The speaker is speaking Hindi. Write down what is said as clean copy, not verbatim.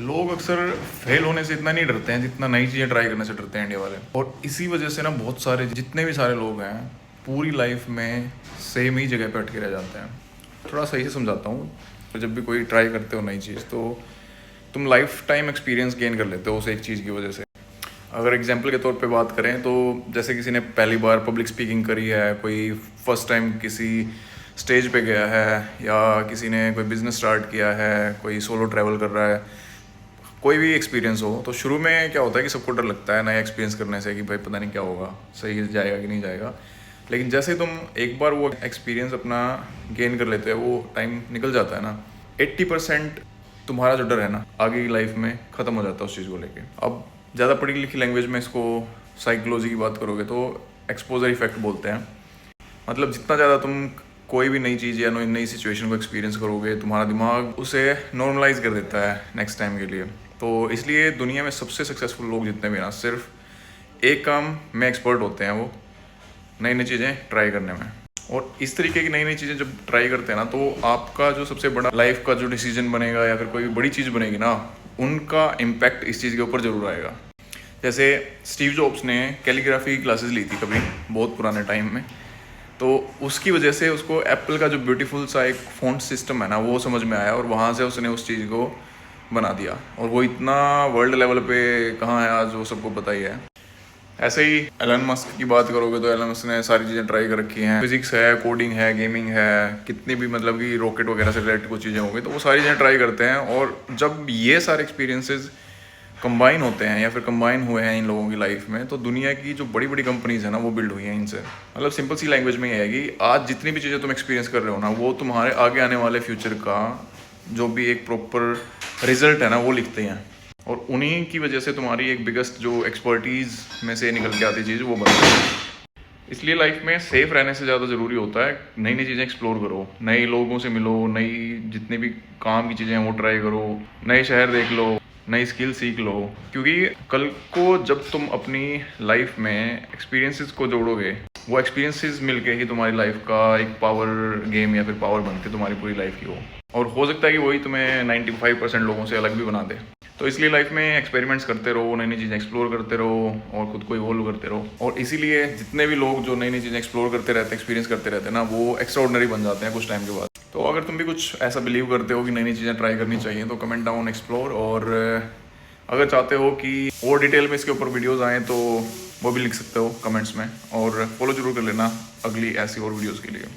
लोग अक्सर फेल होने से इतना नहीं डरते हैं जितना नई चीज़ें ट्राई करने से डरते हैं इंडिया वाले। और इसी वजह से ना बहुत सारे जितने भी सारे लोग हैं पूरी लाइफ में सेम ही जगह पे अटके रह जाते हैं। थोड़ा सही से समझाता हूँ। तो जब भी कोई ट्राई करते हो नई चीज़ तो तुम लाइफ टाइम एक्सपीरियंस गेन कर लेते हो उस एक चीज़ की वजह से। अगर एग्जाम्पल के तौर पे बात करें तो जैसे किसी ने पहली बार पब्लिक स्पीकिंग करी है, कोई फर्स्ट टाइम किसी स्टेज पे गया है, या किसी ने कोई बिज़नेस स्टार्ट किया है, कोई सोलो ट्रैवल कर रहा है, कोई भी एक्सपीरियंस हो तो शुरू में क्या होता है कि सबको डर लगता है नया एक्सपीरियंस करने से कि भाई पता नहीं क्या होगा, सही जाएगा कि नहीं जाएगा। लेकिन जैसे ही तुम एक बार वो एक्सपीरियंस अपना गेन कर लेते हो, वो टाइम निकल जाता है ना, 80% तुम्हारा जो डर है ना आगे की लाइफ में ख़त्म हो जाता है उस चीज़ को लेके। अब ज़्यादा पढ़ी लिखी लैंग्वेज में इसको साइकोलॉजी की बात करोगे तो एक्सपोजर इफेक्ट बोलते हैं। मतलब जितना ज़्यादा तुम कोई भी नई चीज़ या नई सिचुएशन को एक्सपीरियंस करोगे, तुम्हारा दिमाग उसे नॉर्मलाइज कर देता है नेक्स्ट टाइम के लिए। तो इसलिए दुनिया में सबसे सक्सेसफुल लोग जितने भी ना, सिर्फ एक काम में एक्सपर्ट होते हैं, वो नई नई चीज़ें ट्राई करने में। और इस तरीके की नई नई चीज़ें जब ट्राई करते हैं ना तो आपका जो सबसे बड़ा लाइफ का जो डिसीजन बनेगा या फिर कोई भी बड़ी चीज़ बनेगी ना, उनका इम्पैक्ट इस चीज़ के ऊपर ज़रूर आएगा। जैसे स्टीव जॉब्स ने कैलीग्राफी की क्लासेस ली थी कभी बहुत पुराने टाइम में, तो उसकी वजह से उसको एप्पल का जो ब्यूटीफुल सा एक फ़ॉन्ट सिस्टम है ना वो समझ में आया, और वहाँ से उसने उस चीज़ को बना दिया। और वो इतना वर्ल्ड लेवल पे कहाँ है आज वो सबको पता ही है। ऐसे ही एलन मस्क की बात करोगे तो एलन मस्क ने सारी चीज़ें ट्राई कर रखी हैं। फिजिक्स है, कोडिंग है, गेमिंग है, कितनी भी मतलब कि रॉकेट वगैरह से रिलेटेड कुछ चीज़ें होंगी तो वो सारी चीज़ें ट्राई करते हैं। और जब ये सारे एक्सपीरियंसेस कंबाइन होते हैं या फिर कंबाइन हुए हैं इन लोगों की लाइफ में, तो दुनिया की जो बड़ी बड़ी कंपनीज है ना वो बिल्ड हुई हैं इनसे। मतलब सिंपल सी लैंग्वेज में ये है कि आज जितनी भी चीज़ें तुम एक्सपीरियंस कर रहे हो ना, वो तुम्हारे आगे आने वाले फ्यूचर का जो भी एक प्रॉपर रिजल्ट है ना वो लिखते हैं। और उन्हीं की वजह से तुम्हारी एक बिगेस्ट जो एक्सपर्टीज़ में से निकल के आती चीज़ वो बनती है। इसलिए लाइफ में सेफ रहने से ज़्यादा ज़रूरी होता है नई नई चीज़ें एक्सप्लोर करो, नए लोगों से मिलो, नई जितनी भी काम की चीज़ें हैं वो ट्राई करो, नए शहर देख लो, नई स्किल सीख लो। क्योंकि कल को जब तुम अपनी लाइफ में एक्सपीरियंसेस को जोड़ोगे, वो एक्सपीरियंसेस मिलके ही तुम्हारी लाइफ का एक पावर गेम या फिर पावर बनती तुम्हारी पूरी लाइफ की हो। और हो सकता है कि वही तुम्हें 95% लोगों से अलग भी बना दे। तो इसलिए लाइफ में एक्सपेरिमेंट्स करते रहो, नई नई चीज़ें एक्सप्लोर करते रहो और खुद को इवॉल्व करते रहो। और इसीलिए जितने भी लोग जो नई नई चीज़ें एक्सप्लोर करते रहते हैं, एक्सपीरियंस करते रहते हैं ना, वो एक्स्ट्राऑर्डिनरी बन जाते हैं कुछ टाइम के बाद। तो अगर तुम भी कुछ ऐसा बिलीव करते हो कि नई नई चीज़ें ट्राई करनी चाहिए तो कमेंट डाउन एक्सप्लोर। और अगर चाहते हो कि और डिटेल में इसके ऊपर वीडियोज़ आएँ तो वो भी लिख सकते हो कमेंट्स में, और फॉलो जरूर कर लेना अगली ऐसी और वीडियोज़ के लिए।